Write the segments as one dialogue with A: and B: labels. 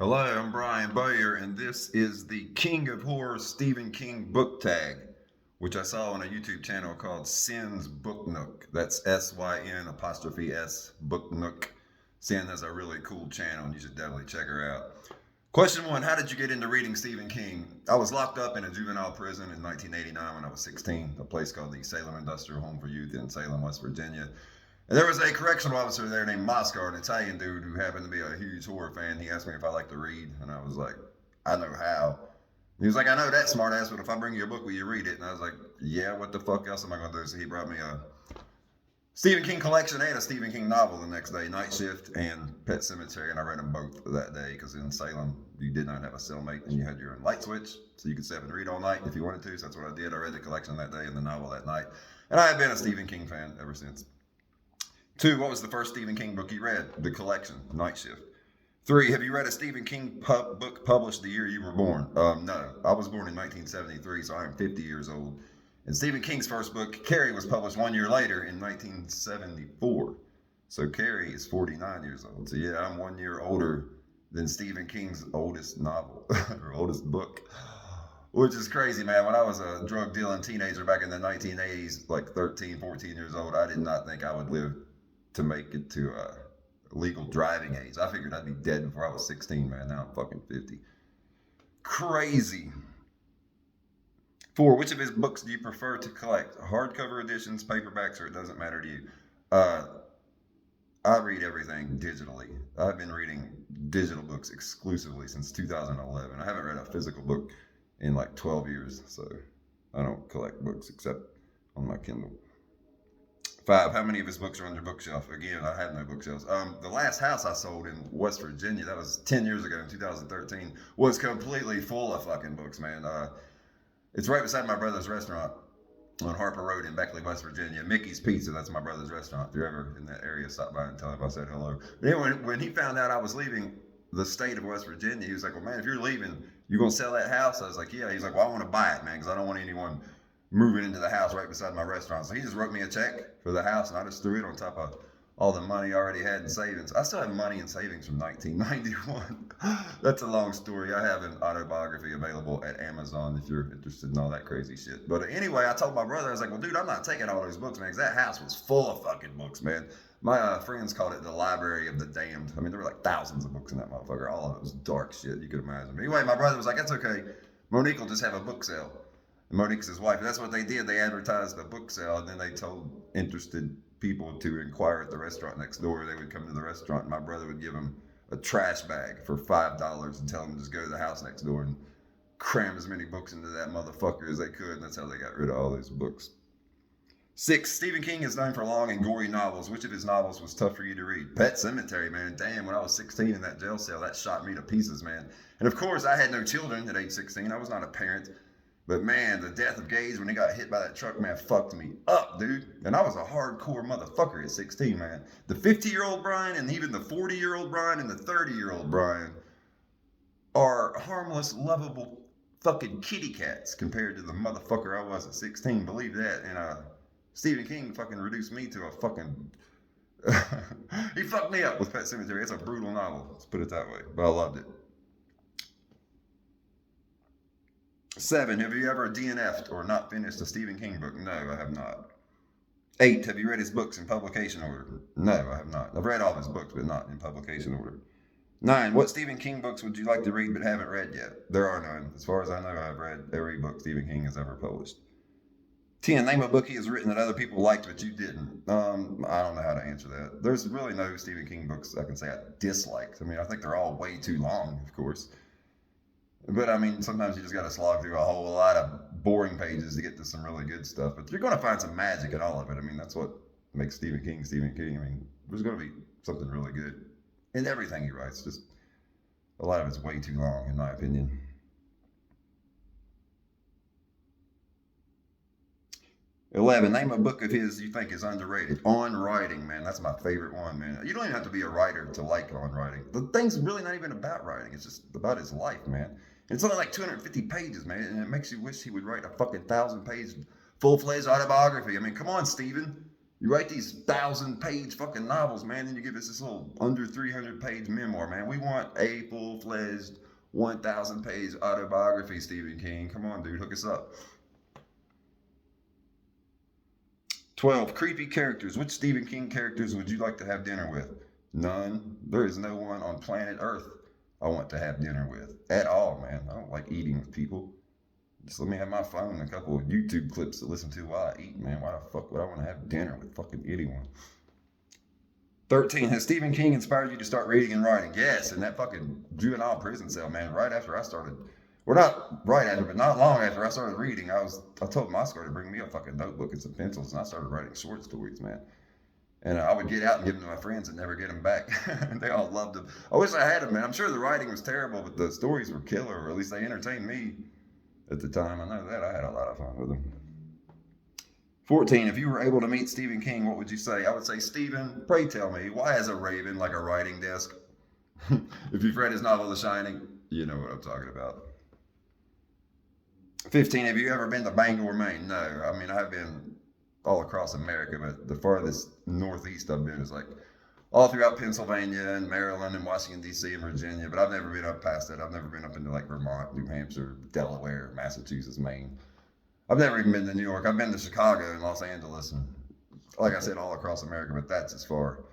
A: Hello, I'm Brian Boyer, and this is the King of Horror Stephen King book tag, which I saw on a YouTube channel called Sin's Book Nook. That's SYN apostrophe S Book Nook. Sin has a really cool channel, and you should definitely check her out. Question one: how did you get into reading Stephen King? I was locked up in a juvenile prison in 1989 when I was 16, a place called the Salem Industrial Home for Youth in Salem, West Virginia. And there was a correctional officer there named Moscar, an Italian dude who happened to be a huge horror fan. He asked me if I like to read, and I was like, I know how. He was like, I know that, smartass, but if I bring you a book, will you read it? And I was like, yeah, what the fuck else am I going to do? So he brought me a Stephen King collection and a Stephen King novel the next day, Night Shift and Pet Cemetery, and I read them both that day because in Salem, you did not have a cellmate and you had your own light switch, so you could stay up and read all night if you wanted to. So that's what I did. I read the collection that day and the novel that night. And I have been a Stephen King fan ever since. 2, what was the first Stephen King book you read? The collection, Night Shift. 3, have you read a Stephen King book published the year you were born? No. I was born in 1973, so I am 50 years old. And Stephen King's first book, Carrie, was published 1 year later in 1974. So Carrie is 49 years old. So yeah, I'm 1 year older than Stephen King's oldest novel, or oldest book. Which is crazy, man. When I was a drug dealing teenager back in the 1980s, like 13, 14 years old, I did not think I would live to make it to legal driving age. I figured I'd be dead before I was 16, man. Now I'm fucking 50. Crazy. 4, which of his books do you prefer to collect? Hardcover editions, paperbacks, or it doesn't matter to you? Uh, I read everything digitally. I've been reading digital books exclusively since 2011. I haven't read a physical book in like 12 years, so I don't collect books except on my Kindle. 5, how many of his books are on your bookshelf? Again, I have no bookshelves. The last house I sold in West Virginia, that was 10 years ago in 2013, was completely full of fucking books, man. It's right beside my brother's restaurant on Harper Road in Beckley, West Virginia. Mickey's Pizza, that's my brother's restaurant. If you're ever in that area, stop by and tell him I said hello. But anyway, when he found out I was leaving the state of West Virginia, he was like, well, man, if you're leaving, you going to sell that house? I was like, yeah. He's like, well, I want to buy it, man, because I don't want anyone moving into the house right beside my restaurant. So he just wrote me a check for the house, and I just threw it on top of all the money I already had in savings. I still have money in savings from 1991. That's a long story. I have an autobiography available at Amazon if you're interested in all that crazy shit. But anyway, I told my brother, I was like, well, dude, I'm not taking all those books, man, because that house was full of fucking books, man. My friends called it the Library of the Damned. I mean, there were like thousands of books in that motherfucker. All of it was dark shit you could imagine. But anyway, my brother was like, that's okay. Monique will just have a book sale. Monique's his wife. That's what they did. They advertised a book sale, and then they told interested people to inquire at the restaurant next door. They would come to the restaurant, and my brother would give them a trash bag for $5 and tell them to just go to the house next door and cram as many books into that motherfucker as they could. And that's how they got rid of all those books. 6, Stephen King is known for long and gory novels. Which of his novels was tough for you to read? Pet Cemetery, man. Damn, when I was 16 in that jail cell, that shot me to pieces, man. And of course, I had no children at age 16. I was not a parent. But man, the death of Gage when he got hit by that truck, man, fucked me up, dude. And I was a hardcore motherfucker at 16, man. The 50-year-old Brian and even the 40-year-old Brian and the 30-year-old Brian are harmless, lovable fucking kitty cats compared to the motherfucker I was at 16. Believe that. And Stephen King fucking reduced me to a fucking... he fucked me up with Pet Cemetery. It's a brutal novel, let's put it that way. But I loved it. 7, have you ever DNF'd or not finished a Stephen King book? No, I have not. 8, have you read his books in publication order? No, I have not. I've read all of his books, but not in publication order. 9, what Stephen King books would you like to read but haven't read yet? There are none. As far as I know, I've read every book Stephen King has ever published. 10, name a book he has written that other people liked but you didn't. I don't know how to answer that. There's really no Stephen King books I can say I disliked. I mean, I think they're all way too long, of course. But I mean, sometimes you just got to slog through a whole lot of boring pages to get to some really good stuff. But you're going to find some magic in all of it. I mean, that's what makes Stephen King Stephen King. I mean, there's going to be something really good in everything he writes. Just a lot of it's way too long, in my opinion. 11, name a book of his you think is underrated. On Writing, man. That's my favorite one, man. You don't even have to be a writer to like On Writing. The thing's really not even about writing. It's just about his life, man. It's only like 250 pages, man, and it makes you wish he would write a fucking 1,000-page full-fledged autobiography. I mean, come on, Stephen. You write these 1,000-page fucking novels, man, then you give us this little under 300-page memoir, man. We want a full-fledged 1,000-page autobiography, Stephen King. Come on, dude, hook us up. 12. Creepy characters. Which Stephen King characters would you like to have dinner with? None. There is no one on planet Earth I want to have dinner with at all, man. I don't like eating with people. Just let me have my phone and a couple of YouTube clips to listen to while I eat, man. Why the fuck would I want to have dinner with fucking anyone? 13. Has Stephen King inspired you to start reading and writing? Yes, in that fucking juvenile prison cell, man. Right after I started, well, not right after, but not long after I started reading, I told Moscow to bring me a fucking notebook and some pencils, and I started writing short stories, man. And I would get out and give them to my friends and never get them back. And they all loved them. I wish I had them, man. I'm sure the writing was terrible, but the stories were killer, or at least they entertained me at the time. I know that. I had a lot of fun with them. 14. If you were able to meet Stephen King, what would you say? I would say, Stephen, pray tell me, why is a raven like a writing desk? If you've read his novel, The Shining, you know what I'm talking about. 15. Have you ever been to Bangor, Maine? No. I mean, I've been all across America, but the farthest northeast I've been is like all throughout Pennsylvania and Maryland and Washington, D.C. and Virginia, but I've never been up past that. I've never been up into like Vermont, New Hampshire, Delaware, Massachusetts, Maine. I've never even been to New York. I've been to Chicago and Los Angeles and, like I said, all across America, but that's as far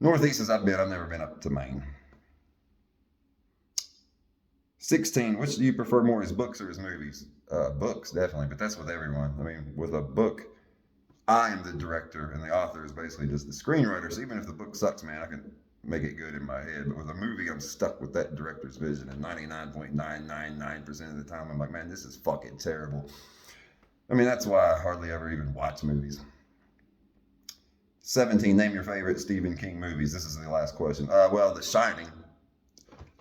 A: northeast as I've been. I've never been up to Maine. 16. Which do you prefer more, his books or his movies? Books, definitely, but that's with everyone. I mean, with a book, I am the director and the author is basically just the screenwriter. So even if the book sucks, man, I can make it good in my head. But with a movie, I'm stuck with that director's vision. And 99.999% of the time, I'm like, man, this is fucking terrible. I mean, that's why I hardly ever even watch movies. 17. Name your favorite Stephen King movies. This is the last question. Well, The Shining.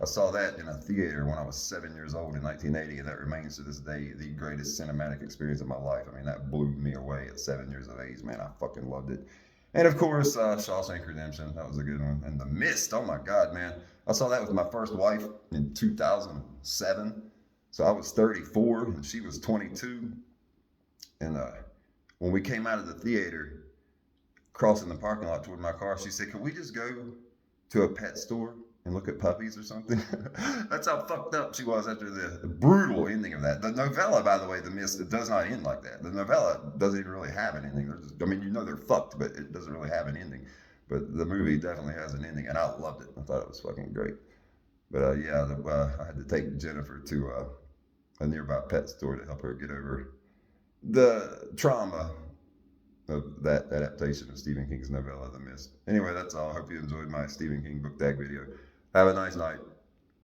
A: I saw that in a theater when I was 7 years old in 1980, and that remains to this day the greatest cinematic experience of my life. I mean, that blew me away at 7 years of age, man. I fucking loved it. And of course, Shawshank Redemption. That was a good one. And The Mist. Oh my God, man. I saw that with my first wife in 2007. So I was 34 and she was 22. And when we came out of the theater, crossing the parking lot toward my car, she said, "Can we just go to a pet store and look at puppies or something?" That's how fucked up she was after the brutal ending of that. The novella, by the way, The Mist, it does not end like that. The novella doesn't even really have an ending. I mean, you know they're fucked, but it doesn't really have an ending. But the movie definitely has an ending, and I loved it. I thought it was fucking great. But yeah, I had to take Jennifer to a nearby pet store to help her get over the trauma of that adaptation of Stephen King's novella, The Mist. Anyway, that's all. I hope you enjoyed my Stephen King book tag video. Have a nice night.